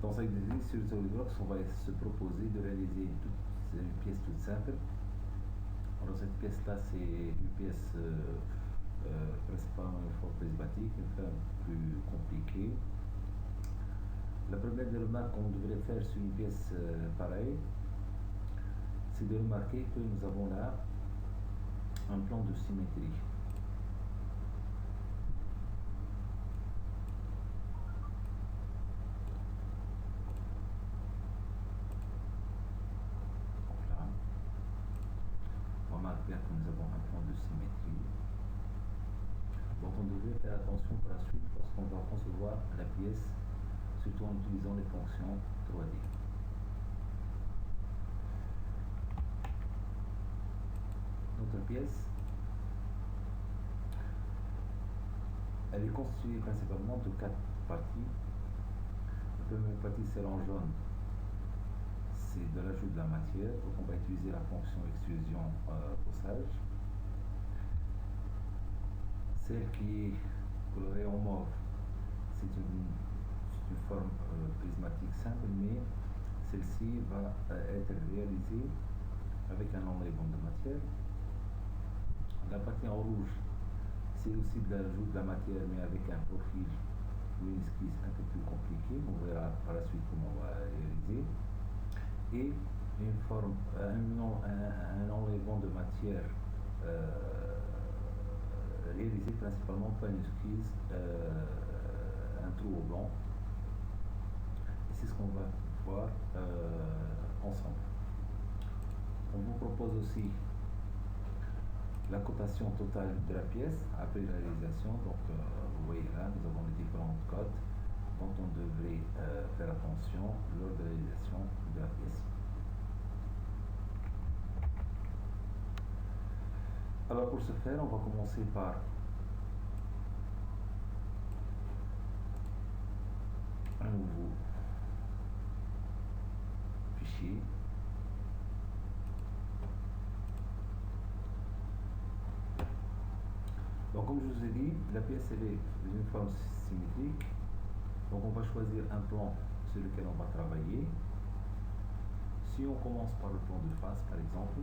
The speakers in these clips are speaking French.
Dans cet exercice sur SolidWorks, on va se proposer de réaliser une pièce toute simple. Alors cette pièce-là, c'est une pièce principalement une forme prismatique, une forme plus compliquée. La première des remarques qu'on devrait faire sur une pièce pareille, c'est de remarquer que nous avons là un plan de symétrie. Bien que nous avons un plan de symétrie. Donc on devrait faire attention par la suite lorsqu'on va concevoir la pièce, surtout en utilisant les fonctions 3D. Notre pièce, elle est constituée principalement de 4 parties. La première partie, celle en jaune, c'est de l'ajout de la matière, donc on va utiliser la fonction extrusion poçage. Celle qui est colorée en mauve, c'est une forme prismatique simple, mais celle-ci va être réalisée avec un enlèvement de matière. La partie en rouge, c'est aussi de l'ajout de la matière, mais avec un profil ou une esquisse un peu plus compliquée. On verra par la suite comment on va réaliser. Et une forme, un enlèvement de matière réalisé principalement par une esquisse, un trou au blanc. Et c'est ce qu'on va voir ensemble. On vous propose aussi la cotation totale de la pièce après la réalisation. Donc vous voyez là, nous avons les différentes cotes dont on devrait faire attention lors de la réalisation de la pièce. Alors pour ce faire, on va commencer par un nouveau fichier. Donc comme je vous ai dit, la pièce elle est d'une forme symétrique. Donc on va choisir un plan sur lequel on va travailler. Si on commence par le plan de face par exemple,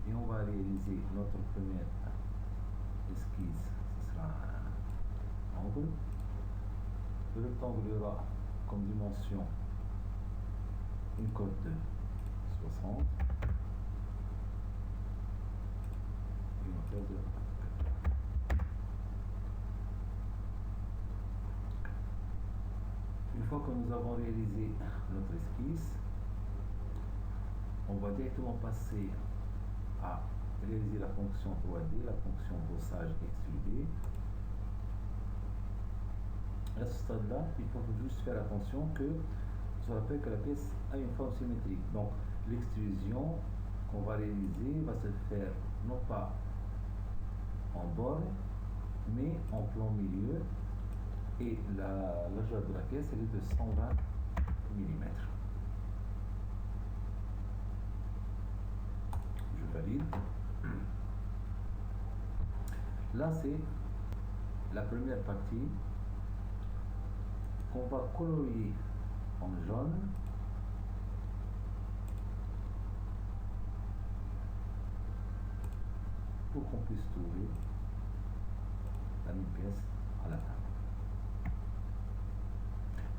et on va réaliser notre première esquisse, ce sera un angle. Le rectangle aura comme dimension une cote de 60 et une hauteur de 80. Une fois que nous avons réalisé notre esquisse, on va directement passer à réaliser la fonction 3D, la fonction bossage extrudé. À ce stade-là, il faut juste faire attention que je rappelle que la pièce a une forme symétrique. Donc l'extrusion qu'on va réaliser va se faire non pas en bord, mais en plan milieu. Et la largeur de la pièce elle est de 120 mm. Je valide. Là, c'est la première partie qu'on va colorier en jaune. Pour qu'on puisse trouver la même pièce à la fin.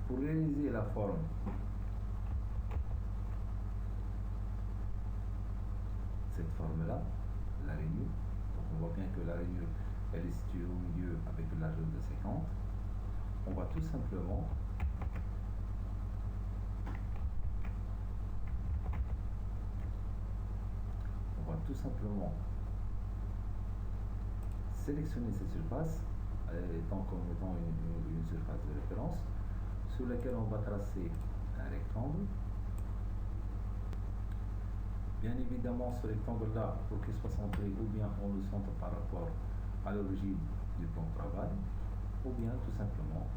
Pour réaliser la forme cette forme-là, la rainure, donc on voit bien que la rainure elle est située au milieu avec une largeur de 50, on va tout simplement sélectionner cette surface étant comme étant une surface de référence sur laquelle on va tracer un rectangle. Bien évidemment, ce rectangle-là, pour qu'il soit centré, ou bien on le centre par rapport à l'origine du plan de travail, ou bien tout simplement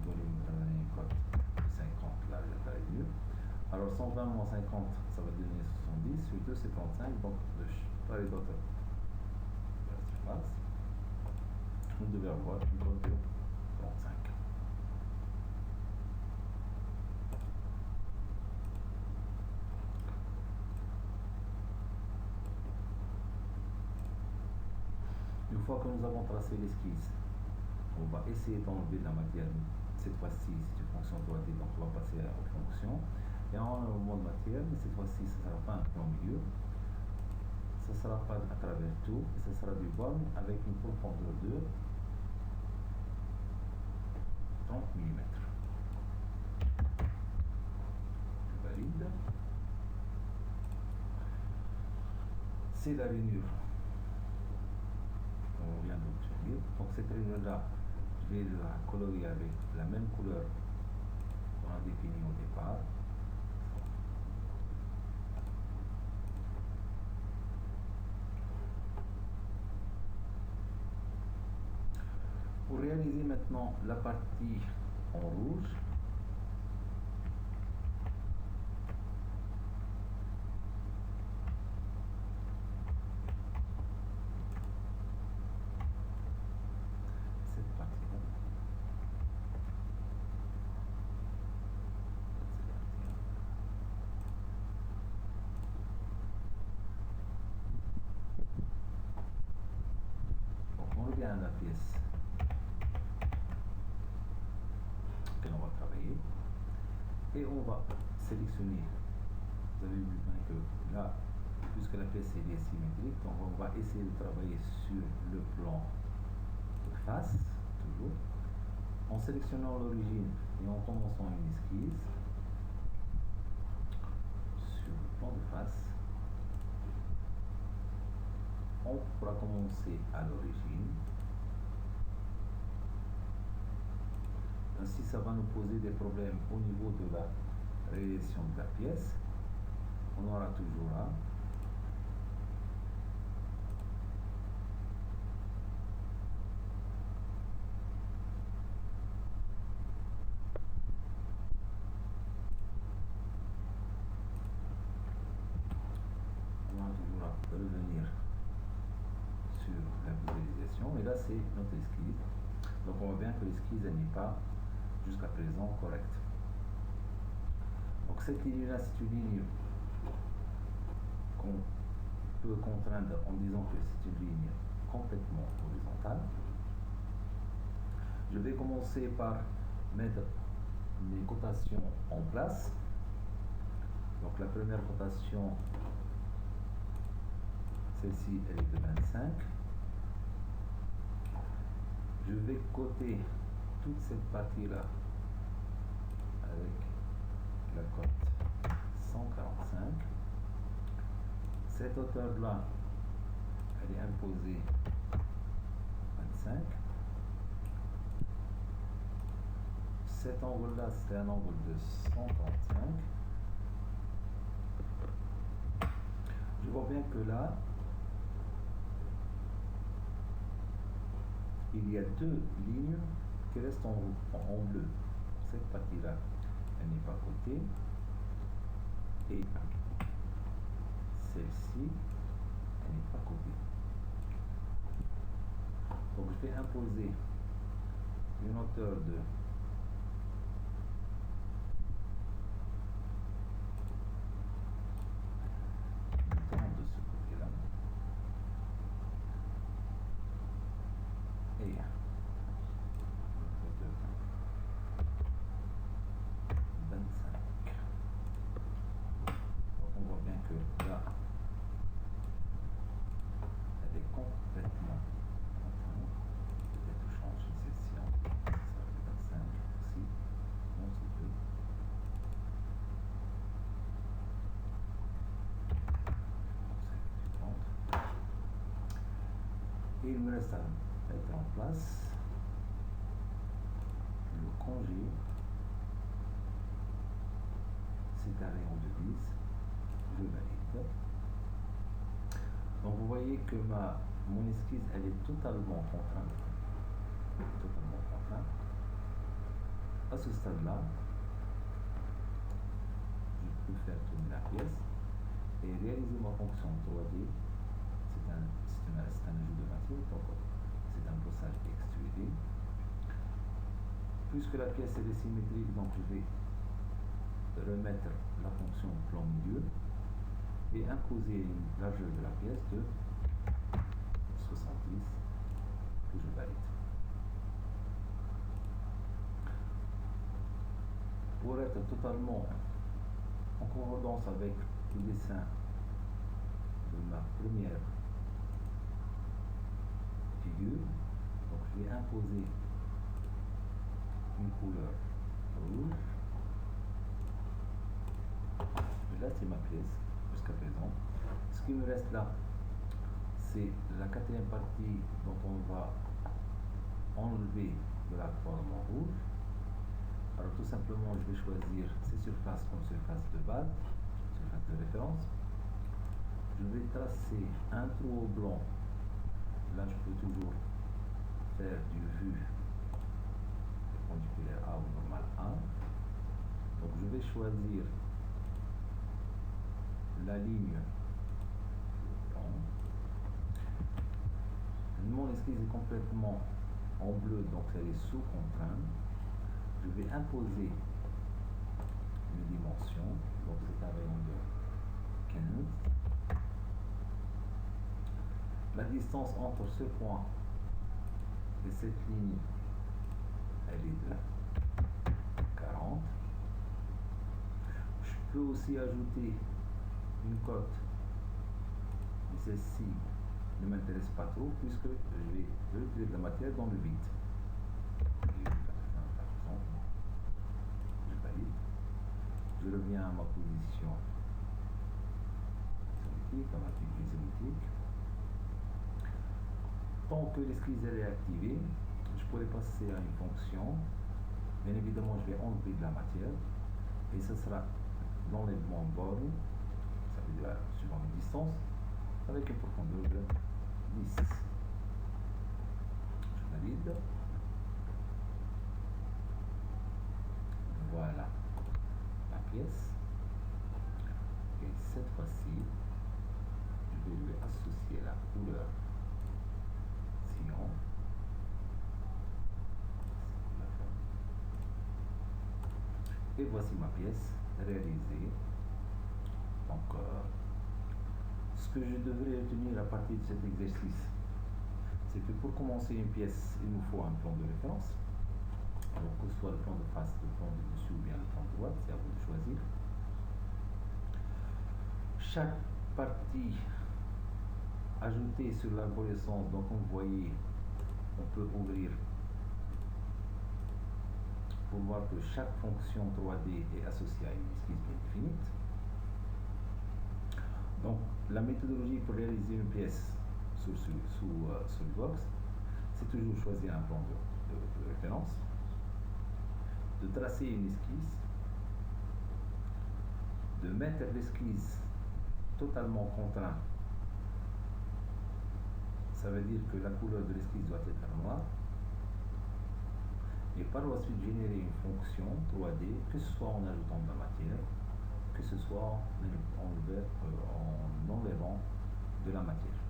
donner une cote de 50 là, la rainure. Alors 120 moins 50, ça va donner 70, sur 2 c'est 35, donc de part et d'autre de la surface, on devait avoir une cote de 35. fois que nous avons tracé l'esquisse, on va essayer d'enlever la matière. Cette fois-ci, c'est une fonction 3D, donc on va passer aux fonctions. Et en mode matière, mais cette fois-ci, ce ne sera pas un plan milieu. Ce ne sera pas à travers tout, ce sera du borne avec une profondeur de 30 mm. Je valide. C'est la rainure qu'on vient d'obtenir. Donc cette rainure-là, je vais la colorer avec la même couleur qu'on a définie au départ. Pour réaliser maintenant la partie en rouge, cette partie-là, donc on revient à la pièce que l'on va travailler et on va sélectionner. Vous avez vu bien que là, puisque la pièce est symétrique, donc on va essayer de travailler sur le plan de face, toujours, en sélectionnant l'origine et en commençant une esquisse sur le plan de face. On pourra commencer à l'origine. Ainsi, ça va nous poser des problèmes au niveau de la réalisation de la pièce. On aura toujours là. On va toujours revenir sur la visualisation. Et là, c'est notre esquisse. Donc, on voit bien que l'esquisse n'est pas jusqu'à présent correcte. Donc, cette ligne-là, c'est une ligne qu'on peut contraindre en disant que c'est une ligne complètement horizontale. Je vais commencer par mettre mes cotations en place. Donc la première cotation, celle-ci, elle est de 25. Je vais coter toute cette partie-là avec la cote 145. Cette hauteur-là, elle est imposée 25. Cet angle-là, c'est un angle de 135. Je vois bien que là, il y a deux lignes qui restent en bleu. Cette partie-là, elle n'est pas cotée. Et celle-ci, elle n'est pas cotée. Donc je vais imposer une hauteur de 30 de ce côté-là. Et une hauteur de 25. Donc on voit bien que là, elle est complètement peut-être changer celle-ci en 25 aussi. Non, c'est peu. Et il me reste à mettre en place le congé. C'est un rayon de 10. Je valide. Donc vous voyez que mon esquisse, elle est totalement contrainte. Totalement contrainte. À ce stade-là, je peux faire tourner la pièce et réaliser ma fonction 3D. C'est un ajout de matière, donc c'est un brossage extrudé. Puisque la pièce est symétrique, donc je vais remettre la fonction plan milieu et imposer une largeur de la pièce de 70 que je valide. Pour être totalement en concordance avec le dessin de ma première figure, donc je vais imposer une couleur rouge. Et là c'est ma pièce jusqu'à présent. Ce qui me reste là, c'est la quatrième partie dont on va enlever de la forme en rouge. Alors tout simplement, je vais choisir ces surfaces comme surface de base, surface de référence. Je vais tracer un trou au blanc. Là, je peux toujours faire du vu perpendiculaire A ou normal A. Donc je vais choisir la ligne blanc. Mon esquisse est complètement en bleu, donc elle est sous contrainte. Je vais imposer une dimension, donc c'est un rayon de 15. La distance entre ce point et cette ligne, elle est de 40. Je peux aussi ajouter une cote, mais celle-ci ne m'intéresse pas trop puisque je vais retirer de la matière dans le vide. Je valide. Je reviens à ma position isométrique, à ma figure isométrique. Tant que l'esquisse est activée, je pourrais passer à une fonction. Bien évidemment, je vais enlever de la matière et ce sera l'enlèvement borne, ça veut dire suivant une distance, avec une profondeur de 10. Je valide. Voilà la pièce. Et cette fois-ci, je vais lui associer la couleur cyan. Et voici ma pièce réalisée. Donc, ce que je devrais retenir à partir de cet exercice, c'est que pour commencer une pièce, il nous faut un plan de référence. Alors, que ce soit le plan de face, le plan de dessus ou bien le plan de droite, c'est à vous de choisir. Chaque partie ajoutée sur l'arborescence, donc vous voyez, on peut ouvrir pour voir que chaque fonction 3D est associée à une esquisse bien définie. Donc, la méthodologie pour réaliser une pièce sous SolidWorks, c'est toujours choisir un plan de référence, de tracer une esquisse, de mettre l'esquisse totalement contrainte. Ça veut dire que la couleur de l'esquisse doit être noire. Et par la suite générer une fonction 3D, que ce soit en ajoutant de la matière, que ce soit en enlevant de la matière.